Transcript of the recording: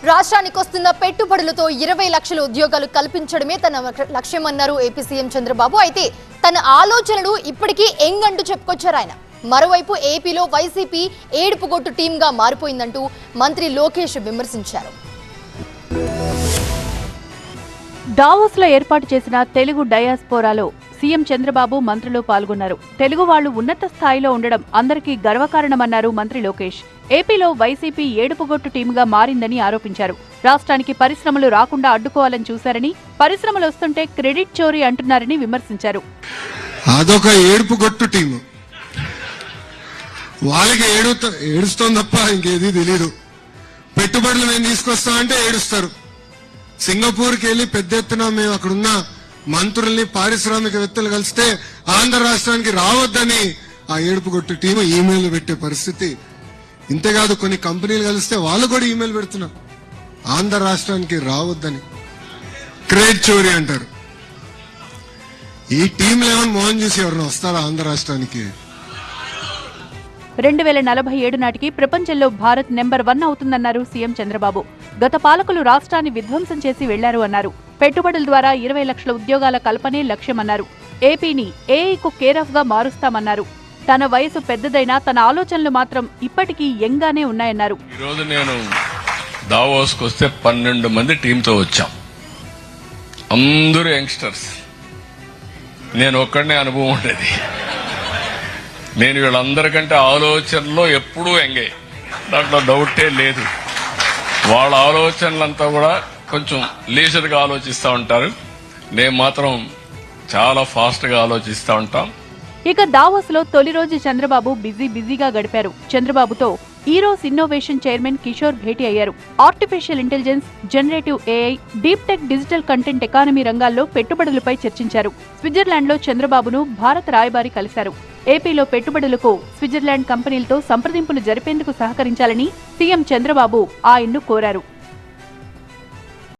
రాష్ట్రానికి వస్తున్న పెట్టుబడులతో 20 లక్షల ఉద్యోగాలు కల్పించడమే తన లక్ష్యమన్నారు ఏపీ సీఎం చంద్రబాబు. అయితే తన ఆలోచనలు ఇప్పటికీ ఎంగంటూ చెప్పుకొచ్చారు ఆయన. మరోవైపు ఏపీలో వైసీపీ ఏడుపుగొట్టు టీంగా మారిపోయిందంటూ మంత్రి లోకేష్ విమర్శించారు. డావోస్ లో ఏర్పాటు చేసిన తెలుగు డయాస్పోరాలో సీఎం చంద్రబాబు మంత్రులు పాల్గొన్నారు. తెలుగు వాళ్లు ఉన్నత స్థాయిలో ఉండడం అందరికీ గర్వకారణమన్నారు మంత్రి లోకేష్. ఏపీలో వైసీపీ ఏడుపుగొట్టు టీంగా మారిందని ఆరోపించారు. రాష్ట్రానికి పరిశ్రమలు రాకుండా అడ్డుకోవాలని చూశారని, పరిశ్రమలు వస్తుంటే క్రెడిట్ చోరీ అంటున్నారని విమర్శించారు. అదొక ఏడుపుగొట్టు టీం, వాళ్ళకి ఏడుస్తోంది తప్ప ఇంకేది తెలీదు. పెట్టుబడులు మేము తీసుకొస్తామంటే ఏడుస్తారు. సింగపూర్కి వెళ్ళి పెద్ద ఎత్తున మేము అక్కడున్న మంత్రుల్ని పారిశ్రామికవేత్తలు కలిస్తే ఆంధ్ర రాష్ట్రానికి రావద్దని ఆ ఏడుపుగొట్టు టీం ఈమెయిల్ పెట్టే పరిస్థితి. ఇంతేకాదు కొన్ని కంపెనీలు కలిస్తే వాళ్ళు కూడా ఈమెయిల్ పెడుతున్నారు ఆంధ్ర రాష్ట్రానికి రావద్దని. క్రెడిట్ చోరీ అంటారు. ఈ టీంలు ఏమన్నా మోహన్ చూసి ఎవరైనా వస్తారా ఆంధ్ర రాష్ట్రానికి? 2047 నాటికి ప్రపంచంలో భారత్ నెంబర్ 1 అవుతుందన్నారు సీఎం చంద్రబాబు. గత పాలకులు రాష్ట్రాన్ని విధ్వంసం చేసి వెళ్లారు అన్నారు. పెట్టుబడుల ద్వారా 20 లక్షల ఉద్యోగాల కల్పనే లక్ష్యమన్నారు. ఏపీని ఏఐకు కేరాఫ్ గా మారుస్తామన్నారు. తన వయసు పెద్దదైనా తన ఆలోచనలు మాత్రం ఇప్పటికీ యంగానే ఉన్నాయన్నారు. ఈ రోజు నేను దావోస్కి వస్తే 12 మంది టీంతో వచ్చాం. అందరూ యంగ్స్టర్స్. నేను ఒక్కడనే అనుభవం ఉండేది. నేను వీళ్ళందరికంటే ఆలోచనలో ఎప్పుడూ ఎంగే, దాంట్లో డౌటే లేదు. వాళ్ళ ఆలోచనలంతా కూడా కొంచెం లీజర్గా ఆలోచిస్తూ ఉంటారు. నేను మాత్రం చాలా ఫాస్ట్గా ఆలోచిస్తూ ఉంటాం. ఇక దావోస్ లో తొలి రోజు చంద్రబాబు బిజీగా గడిపారు. చంద్రబాబుతో ఈరోస్ ఇన్నోవేషన్ చైర్మన్ కిషోర్ భేటీ అయ్యారు. Artificial intelligence, generative AI, deep tech, digital content economy రంగాల్లో పెట్టుబడులపై చర్చించారు. స్విట్జర్లాండ్ లో చంద్రబాబును భారత రాయబారి కలిశారు. ఏపీలో పెట్టుబడులకు స్విట్జర్లాండ్ కంపెనీలతో సంప్రదింపులు జరిపేందుకు సహకరించాలని సీఎం చంద్రబాబు ఆయన్ను కోరారు.